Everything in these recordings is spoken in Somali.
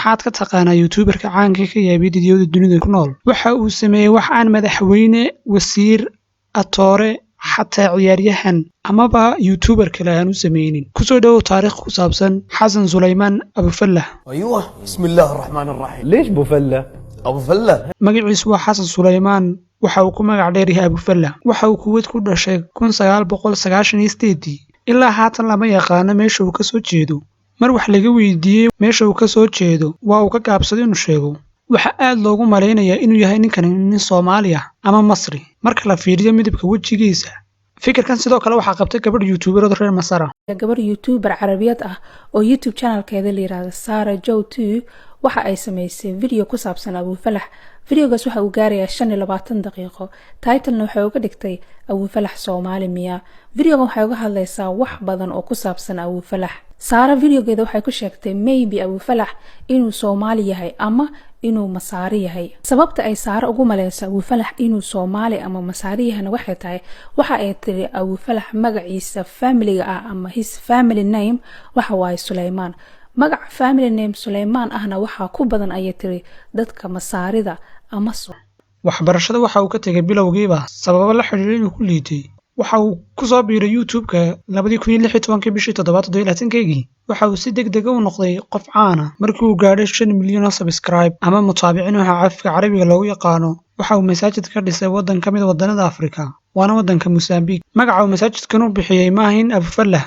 maxaad ka taqaanaa youtuberka caanka ka yaabay fiidiyowyada dunida ku nool waxa uu sameeyay wax aan madaxweyne wasiir atoore xataa ciyaaryahan amaba youtuber kale aan u sameeynin kusoo dhaw taariikh ku saabsan xasan suleymaan abufallah ايوه بسم الله الرحمن الرحيم ليش بوفله ابو فله magaciisu waa xasan suleymaan waxa uu ku magac dheer yahay abufallah waxa uu kuwad ku dhashay 1998 ilaa haatan lama yaqaan meesha uu ka soo jeedo mar wax laga weydiiyay meesha uu ka soo jeedo waa uu ka gaabsaday inuu sheego waxa aad loogu maleynayaa inuu yahay nin Soomaali ah ama Masri marka la fiiriyo midabka wajigiisa fikirkan sidoo kale waxa qabtay gabadh youtuber reer Masar gabadh youtuber Carabiyad ah oo YouTube channelkeeda la yiraahdo Sara Jow 2 waxa ay sameysay video ku saabsan Abufallah videogaas waxa uu gaarayaa 25 daqiiqo title-na waxa uu ka dhigtay Abufallah Soomaali miya videoga waxa uu hadlaysaa wax badan oo ku saabsan Abufallah Sara videogeeda waxay ku sheegtay maybe Abufallah inuu Soomaali yahay ama inuu Masaari yahay sababta ay Sara ugu maleysaa Abufallah inuu Soomaali ama Masaari yahay waxay tahay waxa ay tiri Abufallah magaciisa family ah ama his family name waxa waay Suleymaan magac family name Suleymaan ahna waxa ku badan ay tiri dadka Masaarida ama waxbarashada waxa uu ka tagay bilowgiiba sabab la xiriiray inuu ku liitay waxa uu ku soo biiray YouTube-ka 2016 bishii 7 waxa uu si degdeg ah u noqday qof caan ah markii uu gaadhay 5 milyan oo subscribe ama mutaabiciin waxa afka Carabiga loogu yaqaano waxa uu masaajid ka dhisay wadan kamid wadanada Afrika waana wadanka Mozambique magaca uu masaajidkan u bixiyay maahin Abufallah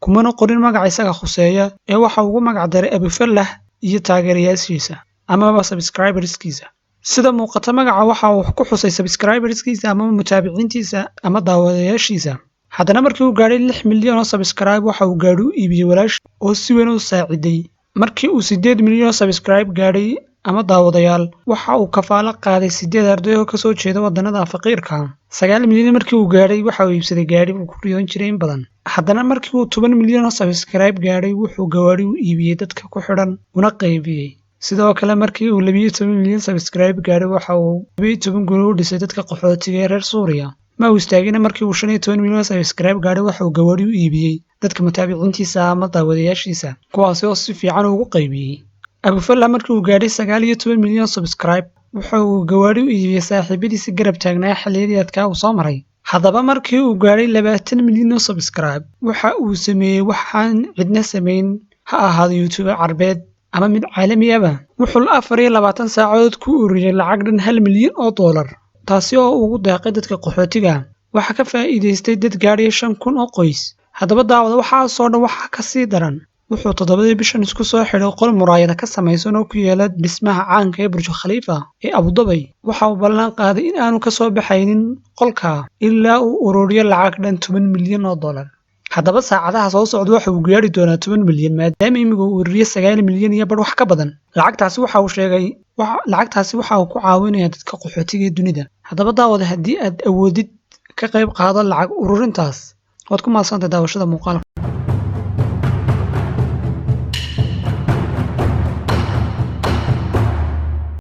kumana qorin magaca isaga khuseeya ee waxa uu ugu magac daray Abufallah iyo taageerayaashiisa ama subscriberskiisa sida muuqata magaca waxa uu ku xusay subscriberskiisa ama mutaabiciintiisa ama daawadayaashiisa haddana markii uu gaadhay 6 milyan oo subscribe waxa uu gaadhay u iibiyay walaash oo si weyn u saaciday markii uu 8 milyan oo subscribe gaadhay ama daawadayaal waxa uu kafaalo qaaday 8 arday oo ka soo jeeda wadanada faqiirka 9 milyan markii uu gaadhay waxa uu iibsaday gaari uu ku riyoon jiray in badan haddana markii uu 10 milyan oo subscribe gaadhay wuxuu gawaari u iibiyay dadka ku xidhan una qaybiyay sidoo kale markii uu 12 milyan subscribe gaadhay waxa uu 12 guri u dhisay dadka qaxootiga ee reer Suuriya ma uu istaagina markii uu 15 milyan subscribe gaadhay waxa uu gawaari u iibiyay dadka mutaabiciintiisa ama daawadayaashiisa kuwaas oo si fiican ugu qaybiyay Abufallah markii uu gaadhay 19 milyan subscribe waxa uu gawaari u iibiyay saaxiibadiisa garab taagnaa xilliyadii adkaa uu soo maray haddaba markii uu gaadhay 20 milyan subscribe waxa uu sameeyay waxaan cidna sameyn ha ahaado YouTuber Carabeed ama mid caalami ah wuxuu 24 saacadood ku ururiyay lacag dhan 1 milyan oo dollar taasi oo ugu deeqay dadka qaxootiga waxa ka faa'iideystay dad gaadhay 5,000 oo qoys haddaba daawada waxa soo dhan waxa ka sii daran wuxuu 7 bishan isku soo xidhay qol muraayada ka samaysan oo ku yaala dhismaha caanka ee Burj Khalifa ee Abu Dhabi waxa uu ballan qaaday in aanu ka soo baxaynin qolka ilaa uu ururiyo lacag dhan 10 milyan oo dollar haddaba saacadaha soo socda waxa uu gaari doonaa 10 milyan maadaama imigu uu ururiyo 9 milyan iyo bar wax ka badan lacagtaasi waxa uu sheegay lacagtaasi waxa uu ku caawinayaa dadka qaxootiga ee dunida haddaba daawada haddii aad awoodid ka qayb qaado lacag ururintaas waad ku maadsantahay daawashada muuqaalka